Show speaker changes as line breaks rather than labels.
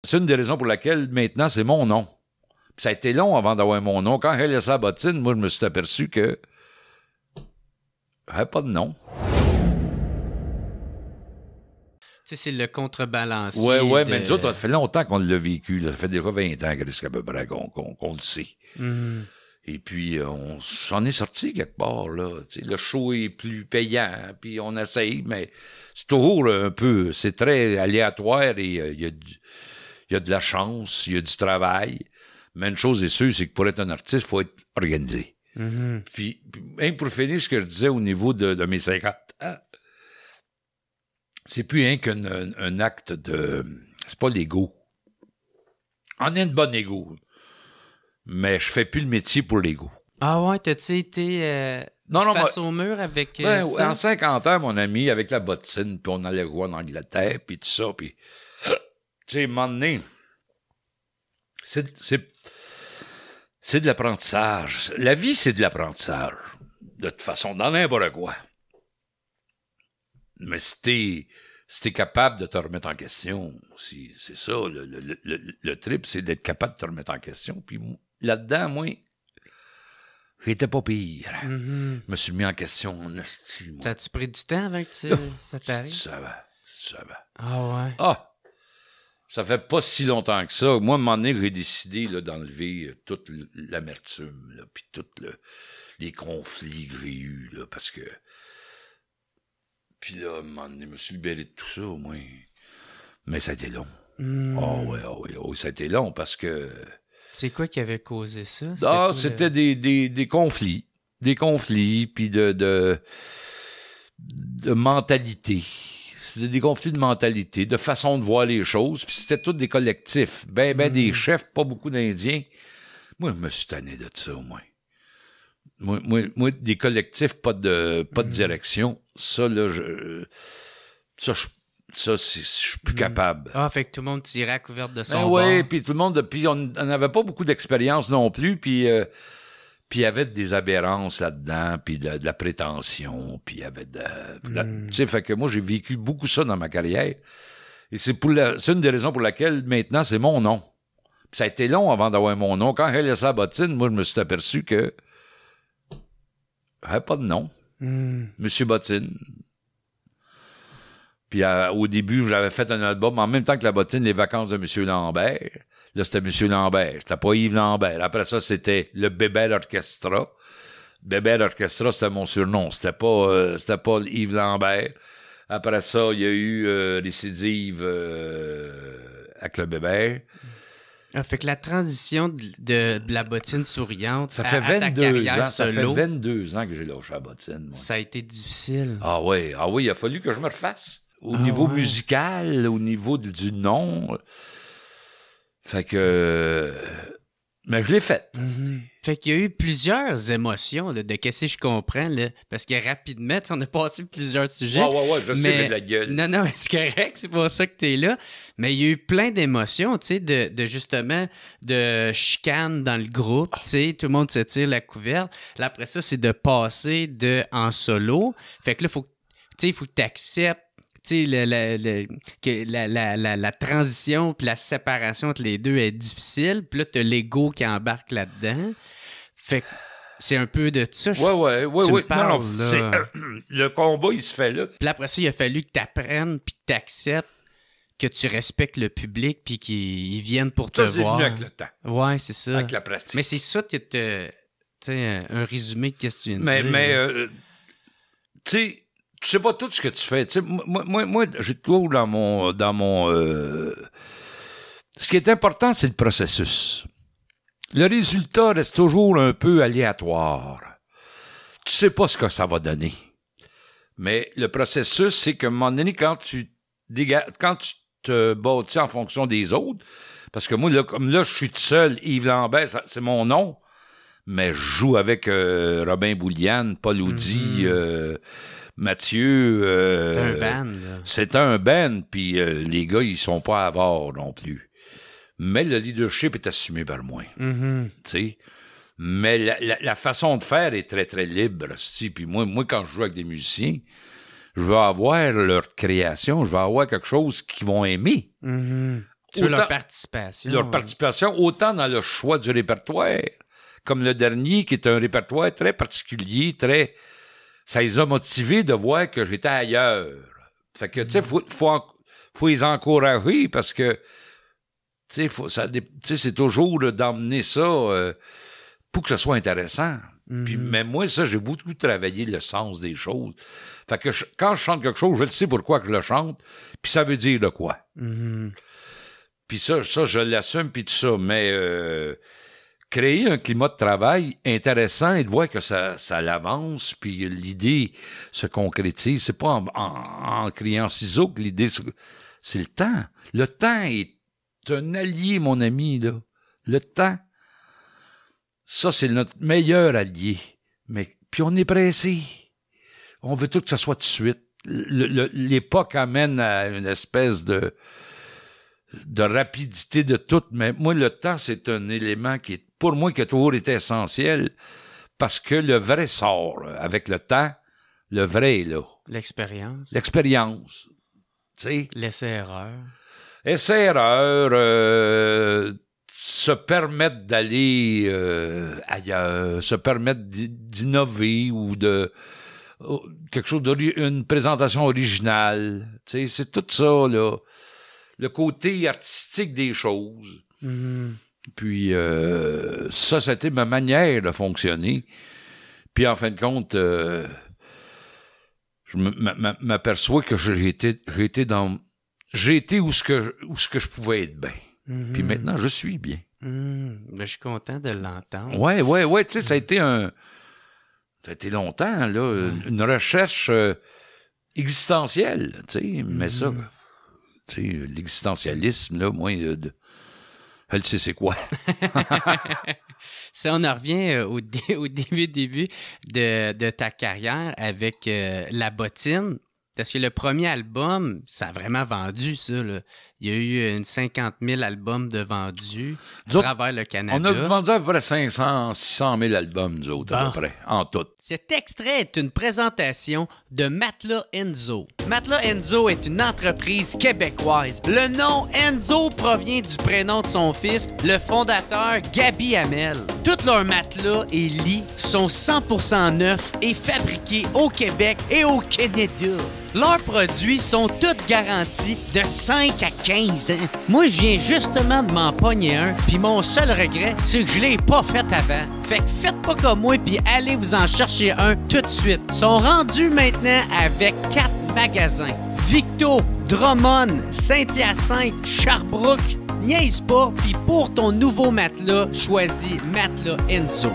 C'est une des raisons pour laquelle maintenant c'est mon nom. Puis ça a été long avant d'avoir mon nom. Quand elle laissé la bottine, moi je me suis aperçu que j'avais pas de nom.
Tu sais, c'est le contrebalancier.
Ouais, mais nous autres, ça fait longtemps qu'on l'a vécu. Là. Ça fait déjà 20 ans qu'à peu près qu'on le sait.
Mm.
Et puis, on s'en est sorti quelque part, là. T'sais, le show est plus payant, puis on essaye, mais c'est toujours un peu... C'est très aléatoire et il y a de la chance, il y a du travail. Mais une chose est sûre, c'est que pour être un artiste, il faut être organisé.
Mm-hmm.
Puis, même pour finir ce que je disais au niveau de mes 50 ans, c'est plus rien qu'un acte de... C'est pas l'ego. On a une bonne ego. Mais je fais plus le métier pour l'ego.
Ah ouais, t'as-tu été face au mur avec ça?
En 50 ans, mon ami, avec la bottine, puis on allait jouer en Angleterre, puis tout ça, puis... Tu sais, à un moment donné, c'est de l'apprentissage. La vie, c'est de l'apprentissage. De toute façon, dans n'importe quoi. Mais si t'es capable de te remettre en question, c'est ça, le trip, c'est d'être capable de te remettre en question. Puis là-dedans, moi, j'étais pas pire.
Mm-hmm.
Je me suis mis en question.
Ça a-tu pris du temps avant que ça t'arrive?
Ça va.
Ah ouais.
Ah! Ça fait pas si longtemps que ça. Moi, à un moment donné, j'ai décidé là, d'enlever toute l'amertume, là, puis tous les conflits que j'ai eus, là, parce que... Puis là, à un moment donné, je me suis libéré de tout ça, au moins. Mais ça a été long. Oh, ça a été long, parce que...
C'est quoi qui avait causé ça?
C'était des conflits. Des conflits, puis de mentalité. C'était des conflits de mentalité, de façon de voir les choses. Puis c'était tous des collectifs. Des chefs, pas beaucoup d'Indiens. Moi, je me suis tanné de ça, au moins. Moi, des collectifs, pas de direction. Ça, là, je suis plus capable.
Ah, fait que tout le monde tirait à couverte de son
bord. Oui, puis tout le monde, puis on n'avait pas beaucoup d'expérience non plus, puis il y avait des aberrances là-dedans, puis de la prétention, puis il y avait tu sais, fait que moi, j'ai vécu beaucoup ça dans ma carrière, et c'est une des raisons pour laquelle, maintenant, c'est mon nom. Puis ça a été long avant d'avoir mon nom. Quand elle laissé la bottine, moi, je me suis aperçu que j'avais pas de nom. Monsieur Bottine. Puis au début, j'avais fait un album en même temps que la bottine, Les vacances de Monsieur Lambert. Là, c'était Monsieur Lambert. C'était pas Yves Lambert. Après ça, c'était le Bébert Orchestra. Bébert Orchestra, c'était mon surnom. C'était pas Yves Lambert. Après ça, il y a eu Récidive avec le Bébert.
Ah, fait que la transition de la bottine souriante
ça fait 22 ans. Ça fait 22 ans que j'ai lâché la bottine. Moi.
Ça a été difficile.
Ah oui, il a fallu que je me refasse. Au niveau musical, au niveau du nom. Fait que... Mais je l'ai fait.
Mm-hmm. Fait qu'il y a eu plusieurs émotions là, de qu'est-ce que je comprends. Là, parce que rapidement, on a passé plusieurs sujets.
Ouais, je sais, mais de la gueule.
Non, c'est correct, c'est pour ça que t'es là. Mais il y a eu plein d'émotions, tu sais, de justement, de chicane dans le groupe, tu sais, tout le monde se tire la couverte. Là, après ça, c'est de passer en solo. Fait que là, faut que tu acceptes que la transition puis la séparation entre les deux est difficile. Puis là, t'as l'ego qui embarque là-dedans. Fait que c'est un peu de ça.
Ouais.
Parles,
non, le combat, il se fait là.
Puis après ça, il a fallu que t'apprennes puis que t'acceptes que tu respectes le public puis qu'ils viennent pour te voir.
Ça, c'est venu avec le temps.
Ouais, c'est ça.
Avec la pratique.
Mais c'est ça que tu sais, un résumé de ce que tu viens de dire.
Mais tu sais, tu sais pas tout ce que tu fais. Tu sais, moi, j'ai toujours dans mon ce qui est important, c'est le processus. Le résultat reste toujours un peu aléatoire. Tu sais pas ce que ça va donner. Mais le processus, c'est qu'à un moment donné, quand tu te bâtis en fonction des autres, parce que moi, là, comme là, je suis tout seul, Yves Lambert, c'est mon nom, mais je joue avec Robin Bouliane, Paul Audi, Mathieu.
C'est un band. Là.
C'est un band, puis les gars, ils sont pas avares non plus. Mais le leadership est assumé par moi.
Mm-hmm.
Tu sais. Mais la façon de faire est très, très libre. Puis moi, quand je joue avec des musiciens, je veux avoir leur création, je veux avoir quelque chose qu'ils vont aimer.
Mm-hmm. Sur leur participation.
Leur participation, autant dans le choix du répertoire, comme le dernier, qui est un répertoire très particulier, ça les a motivés de voir que j'étais ailleurs. Fait que, tu sais, faut les encourager parce que, tu sais, c'est toujours d'emmener ça pour que ce soit intéressant. Puis, mais moi, ça, j'ai beaucoup travaillé le sens des choses. Fait que quand je chante quelque chose, je le sais pourquoi que je le chante, puis ça veut dire de quoi. Puis ça, je l'assume, puis tout ça. Mais créer un climat de travail intéressant et de voir que ça l'avance, puis l'idée se concrétise. C'est pas en criant ciseaux que l'idée... C'est le temps. Le temps est un allié, mon ami, là. Le temps, ça, c'est notre meilleur allié. Mais puis on est pressé. On veut tout que ça soit tout de suite. L'époque amène à une espèce de rapidité de tout, mais moi, le temps, c'est un élément qui est, pour moi, qui a toujours été essentiel, parce que le vrai sort, là, avec le temps, le vrai est là.
L'expérience.
L'expérience, tu sais.
L'essai-erreur.
Essai-erreur, se permettre d'aller ailleurs, se permettre d'innover ou de... quelque chose une présentation originale, tu sais, c'est tout ça, là. Le côté artistique des choses. Puis ça a été ma manière de fonctionner. Puis en fin de compte, je m'aperçois que j'ai été où ce que je pouvais être bien. Puis maintenant, je suis bien.
Ben, je suis content de l'entendre.
Ouais, tu sais, ça a été longtemps, là, une recherche existentielle, tu sais, mais ça... Tu sais, l'existentialisme, là, moi, elle sait c'est quoi.
Ça, on en revient au début de ta carrière avec La Bottine. Parce que le premier album, ça a vraiment vendu, ça, là. Il y a eu une 50 000 albums de vendus à travers le Canada.
On a vendu à peu près 500, 600 000 albums, nous autres, à peu près, en tout.
Cet extrait est une présentation de Matelas Enzo. Matelas Enzo est une entreprise québécoise. Le nom Enzo provient du prénom de son fils, le fondateur Gaby Hamel. Tous leurs matelas et lits sont 100% neufs et fabriqués au Québec et au Canada. Leurs produits sont tous garantis de 5 à 15 ans. Moi, je viens justement de m'en pogner un, puis mon seul regret, c'est que je l'ai pas fait avant. Fait que faites pas comme moi, puis allez vous en chercher un tout de suite. Ils sont rendus maintenant avec 4 magasins. Victo, Drummond, Saint-Hyacinthe, Sherbrooke. Niaise pas, puis pour ton nouveau matelas, choisis Matelas Enzo.